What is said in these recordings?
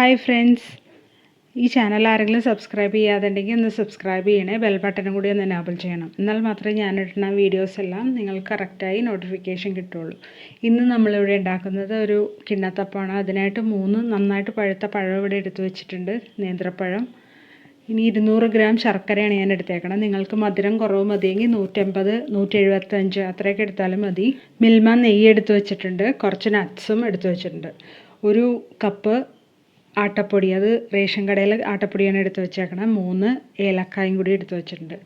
Hi friends, ഈ channel ആരെങ്കിലും subscribe ചെയ്യാതുണ്ടെങ്കിൽ ഒന്ന് സബ്സ്ക്രൈബ് ചെയ്യണേ, ബെൽ ബട്ടണും കൂടി ഒന്ന് എനാബിൾ ചെയ്യണം. എന്നാൽ മാത്രമേ ഞാനിടുന്ന വീഡിയോസ് എല്ലാം നിങ്ങൾക്ക് കറക്റ്റായി നോട്ടിഫിക്കേഷൻ കിട്ടുള്ളൂ. ഇന്ന് നമ്മളിവിടെ ഉണ്ടാക്കുന്നത് ഒരു കിണ്ണത്തപ്പമാണ്. അതിനായിട്ട് 3 നന്നായിട്ട് പഴുത്ത പഴം ഇവിടെ എടുത്തു വെച്ചിട്ടുണ്ട്, നേന്ത്രപ്പഴം. ഇനി 200 ഗ്രാം ശർക്കരയാണ് ഞാൻ എടുത്തേക്കണം. നിങ്ങൾക്ക് മധുരം കുറവ് മതിയെങ്കിൽ 150, 175 അത്രയൊക്കെ എടുത്താലും മതി. മിൽമ നെയ്യ് എടുത്തു വെച്ചിട്ടുണ്ട്, കുറച്ച് നട്ട്സും എടുത്തു വെച്ചിട്ടുണ്ട്. 1 കപ്പ് ആട്ടപ്പൊടി, അത് റേഷൻ കടയിൽ ആട്ടപ്പൊടിയാണ് എടുത്ത് വെച്ചേക്കണം. 3 ഏലക്കായും കൂടി എടുത്ത് വെച്ചിട്ടുണ്ട്.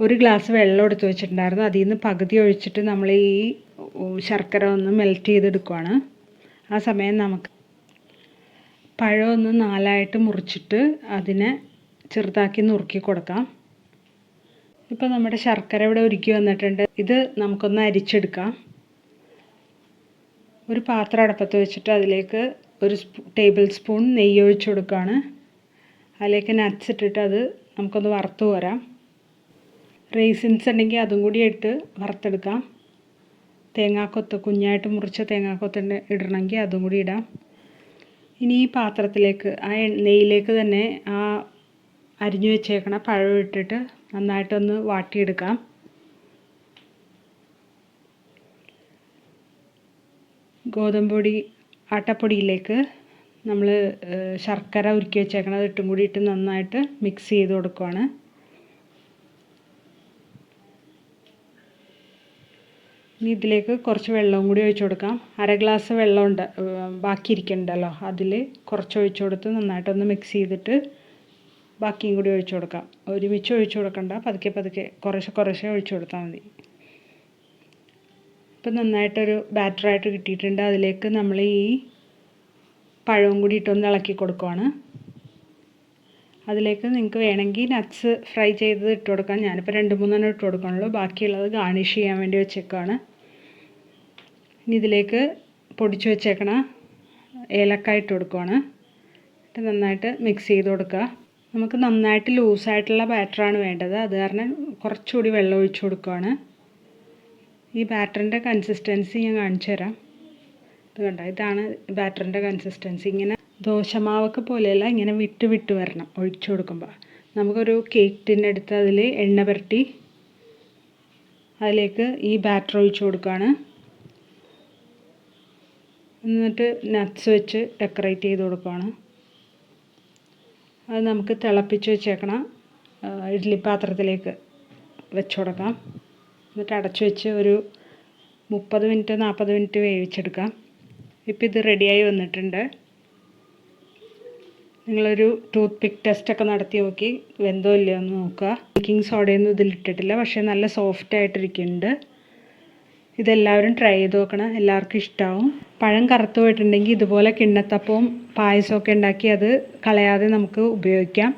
1 ഗ്ലാസ് വെള്ളം എടുത്ത് വെച്ചിട്ടുണ്ടായിരുന്നു. അതിൽ നിന്ന് പകുതി ഒഴിച്ചിട്ട് നമ്മൾ ഈ ശർക്കര ഒന്ന് മെൽറ്റ് ചെയ്തെടുക്കുകയാണ്. ആ സമയം നമുക്ക് പഴം ഒന്ന് 4ആയിട്ട് മുറിച്ചിട്ട് അതിനെ ചെറുതാക്കി നുറുക്കി കൊടുക്കാം. ഇപ്പോൾ നമ്മുടെ ശർക്കര ഇവിടെ ഉരുക്കി വന്നിട്ടുണ്ട്. ഇത് നമുക്കൊന്ന് അരിച്ചെടുക്കാം. ഒരു പാത്രം അടുപ്പത്ത് വെച്ചിട്ട് അതിലേക്ക് 1 ടേബിൾ സ്പൂൺ നെയ്യ് ഒഴിച്ച് കൊടുക്കുകയാണ്. അതിലേക്ക് നട്ട്സ് ഇട്ടിട്ട് അത് നമുക്കൊന്ന് വറുത്ത് കോരാം. റേസിൻസ് ഉണ്ടെങ്കിൽ അതും കൂടി ഇട്ട് വറുത്തെടുക്കാം. തേങ്ങാക്കൊത്ത്, കുഞ്ഞായിട്ട് മുറിച്ച തേങ്ങാക്കൊത്ത് ഇടണമെങ്കിൽ അതും കൂടി ഇടാം. ഇനി ഈ പാത്രത്തിലേക്ക് ആ നെയ്യിലേക്ക് തന്നെ ആ അരിഞ്ഞു വെച്ചേക്കണ പഴം ഇട്ടിട്ട് നന്നായിട്ടൊന്ന് വാട്ടിയെടുക്കാം. ഗോതമ്പൊടി ആട്ടപ്പൊടിയിലേക്ക് നമ്മൾ ശർക്കര ഉരുക്കി വെച്ചേക്കണത് ഇട്ടും കൂടി ഇട്ട് നന്നായിട്ട് മിക്സ് ചെയ്ത് കൊടുക്കുകയാണ്. ഇനി ഇതിലേക്ക് കുറച്ച് വെള്ളവും കൂടി ഒഴിച്ചു കൊടുക്കാം. 1/2 ഗ്ലാസ് വെള്ളമുണ്ട് ബാക്കി ഇരിക്കണ്ടല്ലോ, അതിൽ കുറച്ച് ഒഴിച്ചു കൊടുത്ത് നന്നായിട്ടൊന്ന് മിക്സ് ചെയ്തിട്ട് ബാക്കിയും കൂടി ഒഴിച്ചു കൊടുക്കാം. ഒരുമിച്ച് ഒഴിച്ചു കൊടുക്കണ്ട, പതുക്കെ പതുക്കെ കുറേശ്ശെ ഒഴിച്ചു കൊടുത്താൽ മതി. ഇപ്പം നന്നായിട്ടൊരു ബാറ്ററായിട്ട് കിട്ടിയിട്ടുണ്ട്. അതിലേക്ക് നമ്മൾ ഈ പഴവും കൂടി ഇട്ടൊന്ന് ഇളക്കി കൊടുക്കുകയാണ്. അതിലേക്ക് നിങ്ങൾക്ക് വേണമെങ്കിൽ നട്ട്സ് ഫ്രൈ ചെയ്തത് ഇട്ട് കൊടുക്കാം. ഞാനിപ്പോൾ 2-3 ഇട്ട് കൊടുക്കണുള്ളൂ, ബാക്കിയുള്ളത് ഗാർണിഷ് ചെയ്യാൻ വേണ്ടി വെച്ചേക്കാണ്. ഇനി ഇതിലേക്ക് പൊടിച്ച് വെച്ചേക്കണ ഏലക്കായ ഇട്ട് കൊടുക്കുകയാണ്. ഇട്ട് നന്നായിട്ട് മിക്സ് ചെയ്ത് കൊടുക്കുക. നമുക്ക് നന്നായിട്ട് ലൂസായിട്ടുള്ള ബാറ്ററാണ് വേണ്ടത്, അത് കാരണം കുറച്ചുകൂടി വെള്ളം ഒഴിച്ച് കൊടുക്കുകയാണ്. ഈ ബാറ്ററിൻ്റെ കൺസിസ്റ്റൻസി ഞാൻ കാണിച്ചു തരാം. ഇത് കണ്ടോ, ഇതാണ് ബാറ്ററിൻ്റെ കൺസിസ്റ്റൻസി. ഇങ്ങനെ ദോശമാവൊക്കെ പോലെയല്ല, ഇങ്ങനെ വിട്ട് വരണം ഒഴിച്ചു കൊടുക്കുമ്പോൾ. നമുക്കൊരു കേക്ക് ടിന്നെടുത്ത് അതിൽ എണ്ണ പുരട്ടി അതിലേക്ക് ഈ ബാറ്റർ ഒഴിച്ചു കൊടുക്കുകയാണ്. എന്നിട്ട് നട്ട്സ് വെച്ച് ഡെക്കറേറ്റ് ചെയ്ത് കൊടുക്കുകയാണ്. അത് നമുക്ക് തിളപ്പിച്ച് വെച്ചേക്കണം ഇഡ്ഡലി പാത്രത്തിലേക്ക് വെച്ച് കൊടുക്കാം. എന്നിട്ട് അടച്ചു വെച്ച് ഒരു 30 മിനിറ്റ് 40 മിനിറ്റ് വേവിച്ചെടുക്കാം. ഇപ്പോൾ ഇത് റെഡിയായി വന്നിട്ടുണ്ട്. നിങ്ങളൊരു ടൂത്ത് പിക്ക് ടെസ്റ്റൊക്കെ നടത്തി നോക്കി വെന്തോ ഇല്ലയോ എന്ന് നോക്കുക. ബേക്കിംഗ് സോഡയൊന്നും ഇതിലിട്ടിട്ടില്ല, പക്ഷേ നല്ല സോഫ്റ്റ് ആയിട്ടിരിക്കുന്നുണ്ട്. ഇതെല്ലാവരും ട്രൈ ചെയ്ത് നോക്കണം, എല്ലാവർക്കും ഇഷ്ടമാവും. പഴം കറുത്ത് പോയിട്ടുണ്ടെങ്കിൽ ഇതുപോലെ കിണ്ണത്തപ്പവും പായസമൊക്കെ ഉണ്ടാക്കി അത് കളയാതെ നമുക്ക് ഉപയോഗിക്കാം.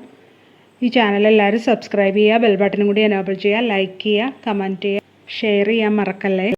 ഈ ചാനൽ എല്ലാവരും സബ്സ്ക്രൈബ് ചെയ്യുക, ബെൽ ബട്ടണും കൂടി എനേബിൾ ചെയ്യുക, ലൈക്ക് ചെയ്യുക, കമൻറ്റ് ചെയ്യുക, ഷെയർ ചെയ്യാൻ മറക്കല്ലേ.